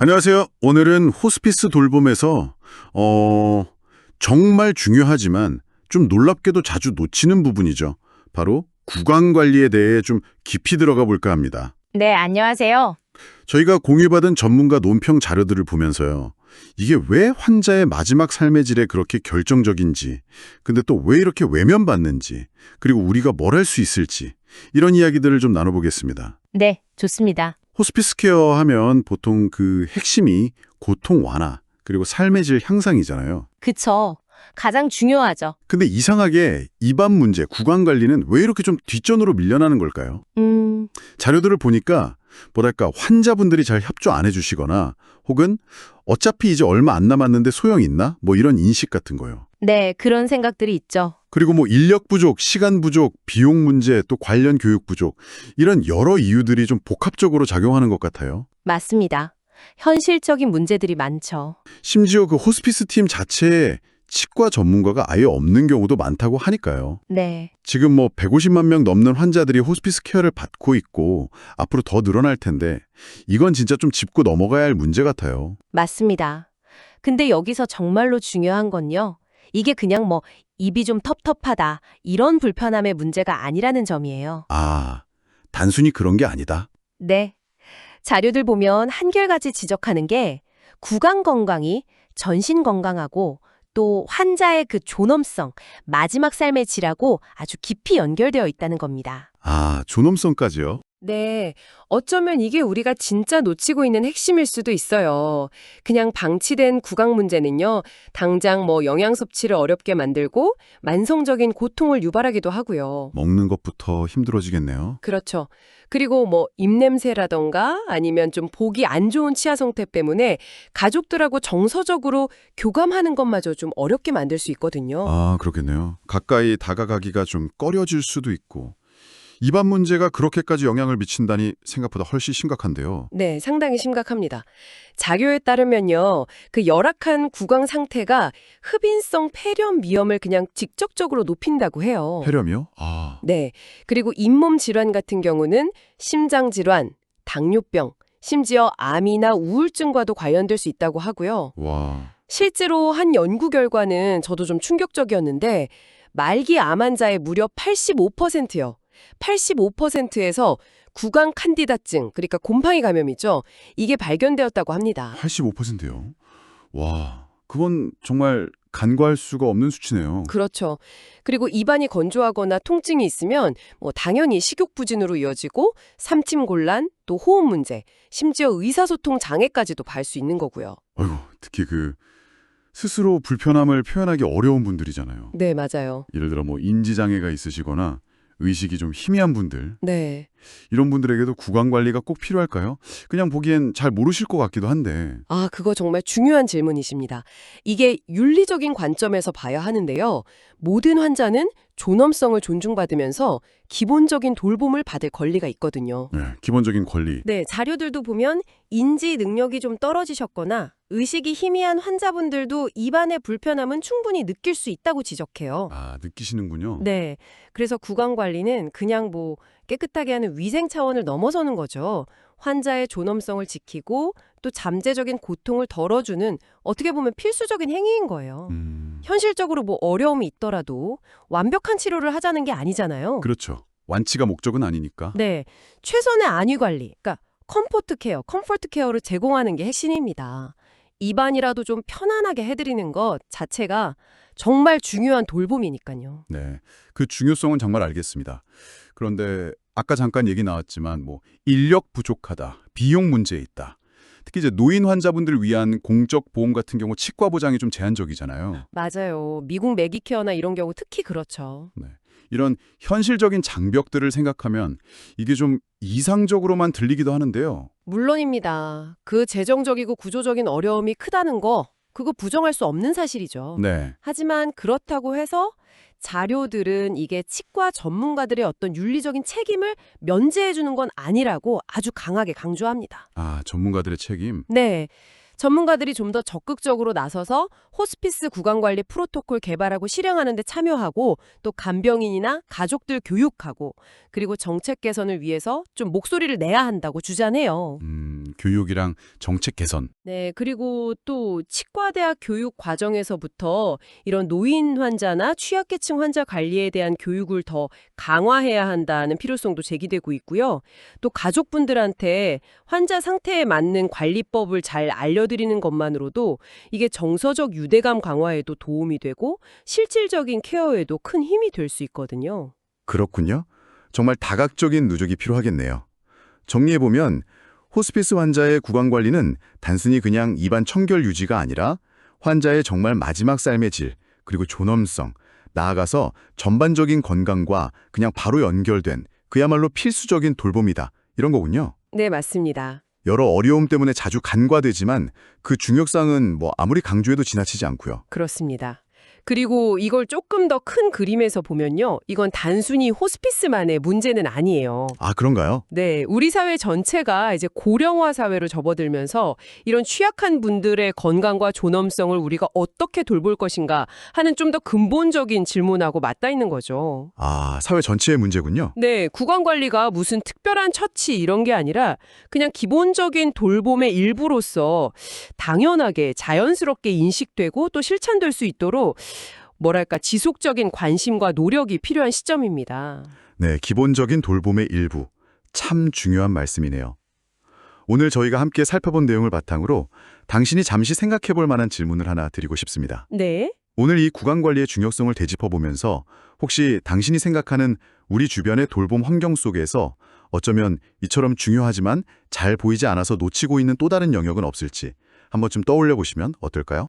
안녕하세요. 오늘은 호스피스 돌봄에서 정말 중요하지만 좀 놀랍게도 자주 놓치는 부분이죠. 바로 구강 관리에 대해 좀 깊이 들어가 볼까 합니다. 네, 안녕하세요. 저희가 공유받은 전문가 논평 자료들을 보면서요. 이게 왜 환자의 마지막 삶의 질에 그렇게 결정적인지, 근데 또 왜 이렇게 외면받는지, 그리고 우리가 뭘 할 수 있을지, 이런 이야기들을 좀 나눠보겠습니다. 네, 좋습니다. 호스피스 케어 하면 보통 그 핵심이 고통 완화, 그리고 삶의 질 향상이잖아요. 그쵸. 가장 중요하죠. 근데 이상하게 입안 문제, 구강 관리는 왜 이렇게 좀 뒷전으로 밀려나는 걸까요? 자료들을 보니까 뭐랄까 환자분들이 잘 협조 안 해주시거나 혹은 어차피 이제 얼마 안 남았는데 소용 있나? 뭐 이런 인식 같은 거요. 네, 그런 생각들이 있죠. 그리고 뭐 인력 부족, 시간 부족, 비용 문제, 또 관련 교육 부족 이런 여러 이유들이 좀 복합적으로 작용하는 것 같아요. 맞습니다. 현실적인 문제들이 많죠. 심지어 그 호스피스 팀 자체에 치과 전문가가 아예 없는 경우도 많다고 하니까요. 네, 지금 뭐 150만 명 넘는 환자들이 호스피스 케어를 받고 있고 앞으로 더 늘어날 텐데 이건 진짜 좀 짚고 넘어가야 할 문제 같아요. 맞습니다. 근데 여기서 정말로 중요한 건요. 이게 그냥 뭐 입이 좀 텁텁하다 이런 불편함의 문제가 아니라는 점이에요. 아, 단순히 그런 게 아니다. 네. 자료들 보면 한결같이 지적하는 게 구강 건강이 전신 건강하고 또 환자의 그 존엄성, 마지막 삶의 질하고 아주 깊이 연결되어 있다는 겁니다. 아, 존엄성까지요? 네, 어쩌면 이게 우리가 진짜 놓치고 있는 핵심일 수도 있어요. 그냥 방치된 구강 문제는요, 당장 뭐 영양 섭취를 어렵게 만들고 만성적인 고통을 유발하기도 하고요. 먹는 것부터 힘들어지겠네요. 그렇죠. 그리고 뭐 입냄새라던가 아니면 좀 보기 안 좋은 치아 상태 때문에 가족들하고 정서적으로 교감하는 것마저 좀 어렵게 만들 수 있거든요. 아, 그렇겠네요. 가까이 다가가기가 좀 꺼려질 수도 있고. 입안 문제가 그렇게까지 영향을 미친다니 생각보다 훨씬 심각한데요. 네, 상당히 심각합니다. 자료에 따르면요, 그 열악한 구강 상태가 흡인성 폐렴 위험을 그냥 직접적으로 높인다고 해요. 폐렴이요? 아, 네, 그리고 잇몸 질환 같은 경우는 심장 질환, 당뇨병, 심지어 암이나 우울증과도 관련될 수 있다고 하고요. 와. 실제로 한 연구 결과는 저도 좀 충격적이었는데 말기 암 환자의 무려 85%요. 85%에서 구강 칸디다증, 그러니까 곰팡이 감염이죠. 이게 발견되었다고 합니다. 85%요? 와, 그건 정말 간과할 수가 없는 수치네요. 그렇죠. 그리고 입안이 건조하거나 통증이 있으면 뭐 당연히 식욕부진으로 이어지고 삼침 곤란, 또 호흡 문제, 심지어 의사소통 장애까지도 발 수 있는 거고요. 아이고, 특히 그 스스로 불편함을 표현하기 어려운 분들이잖아요. 네, 맞아요. 예를 들어 뭐 인지장애가 있으시거나 의식이 좀 희미한 분들, 네. 이런 분들에게도 구강 관리가 꼭 필요할까요? 그냥 보기엔 잘 모르실 것 같기도 한데. 아, 그거 정말 중요한 질문이십니다. 이게 윤리적인 관점에서 봐야 하는데요. 모든 환자는 존엄성을 존중받으면서 기본적인 돌봄을 받을 권리가 있거든요. 네, 기본적인 권리. 네, 자료들도 보면 인지 능력이 좀 떨어지셨거나 의식이 희미한 환자분들도 입안의 불편함은 충분히 느낄 수 있다고 지적해요. 아, 느끼시는군요. 네, 그래서 구강 관리는 그냥 뭐 깨끗하게 하는 위생 차원을 넘어서는 거죠. 환자의 존엄성을 지키고 또 잠재적인 고통을 덜어주는 어떻게 보면 필수적인 행위인 거예요. 현실적으로 뭐 어려움이 있더라도 완벽한 치료를 하자는 게 아니잖아요. 그렇죠. 완치가 목적은 아니니까. 네, 최선의 안위 관리, 그러니까 컴포트 케어를 제공하는 게 핵심입니다. 입안이라도 좀 편안하게 해드리는 것 자체가 정말 중요한 돌봄이니까요. 네, 그 중요성은 정말 알겠습니다. 그런데 아까 잠깐 얘기 나왔지만 뭐 인력 부족하다, 비용 문제 있다. 특히 이제 노인 환자분들을 위한 공적 보험 같은 경우 치과 보장이 좀 제한적이잖아요. 맞아요. 미국 매기케어나 이런 경우 특히 그렇죠. 네. 이런 현실적인 장벽들을 생각하면 이게 좀 이상적으로만 들리기도 하는데요. 물론입니다. 그 재정적이고 구조적인 어려움이 크다는 거, 그거 부정할 수 없는 사실이죠. 네. 하지만 그렇다고 해서 자료들은 이게 치과 전문가들의 어떤 윤리적인 책임을 면제해 주는 건 아니라고 아주 강하게 강조합니다. 아, 전문가들의 책임. 네. 전문가들이 좀 더 적극적으로 나서서 호스피스 구강관리 프로토콜 개발하고 실행하는 데 참여하고 또 간병인이나 가족들 교육하고 그리고 정책 개선을 위해서 좀 목소리를 내야 한다고 주장해요. 교육이랑 정책 개선. 네, 그리고 또 치과대학 교육 과정에서부터 이런 노인 환자나 취약계층 환자 관리에 대한 교육을 더 강화해야 한다는 필요성도 제기되고 있고요. 또 가족분들한테 환자 상태에 맞는 관리법을 잘 알려드리는 것만으로도 이게 정서적 유대감 강화에도 도움이 되고 실질적인 케어에도 큰 힘이 될 수 있거든요. 그렇군요. 정말 다각적인 누적이 필요하겠네요. 정리해보면 호스피스 환자의 구강관리는 단순히 그냥 입안 청결 유지가 아니라 환자의 정말 마지막 삶의 질, 그리고 존엄성, 나아가서 전반적인 건강과 그냥 바로 연결된 그야말로 필수적인 돌봄이다. 이런 거군요. 네, 맞습니다. 여러 어려움 때문에 자주 간과되지만 그 중요성은 아무리 강조해도 지나치지 않고요. 그렇습니다. 그리고 이걸 조금 더 큰 그림에서 보면요. 이건 단순히 호스피스만의 문제는 아니에요. 아, 그런가요? 네, 우리 사회 전체가 이제 고령화 사회로 접어들면서 이런 취약한 분들의 건강과 존엄성을 우리가 어떻게 돌볼 것인가 하는 좀 더 근본적인 질문하고 맞닿아 있는 거죠. 아, 사회 전체의 문제군요. 네, 구강관리가 무슨 특별한 처치 이런 게 아니라 그냥 기본적인 돌봄의 일부로서 당연하게 자연스럽게 인식되고 또 실천될 수 있도록 뭐랄까 지속적인 관심과 노력이 필요한 시점입니다. 네, 기본적인 돌봄의 일부. 참 중요한 말씀이네요. 오늘 저희가 함께 살펴본 내용을 바탕으로 당신이 잠시 생각해 볼 만한 질문을 하나 드리고 싶습니다. 네. 오늘 이 구강관리의 중요성을 되짚어보면서 혹시 당신이 생각하는 우리 주변의 돌봄 환경 속에서 어쩌면 이처럼 중요하지만 잘 보이지 않아서 놓치고 있는 또 다른 영역은 없을지 한번 좀 떠올려 보시면 어떨까요?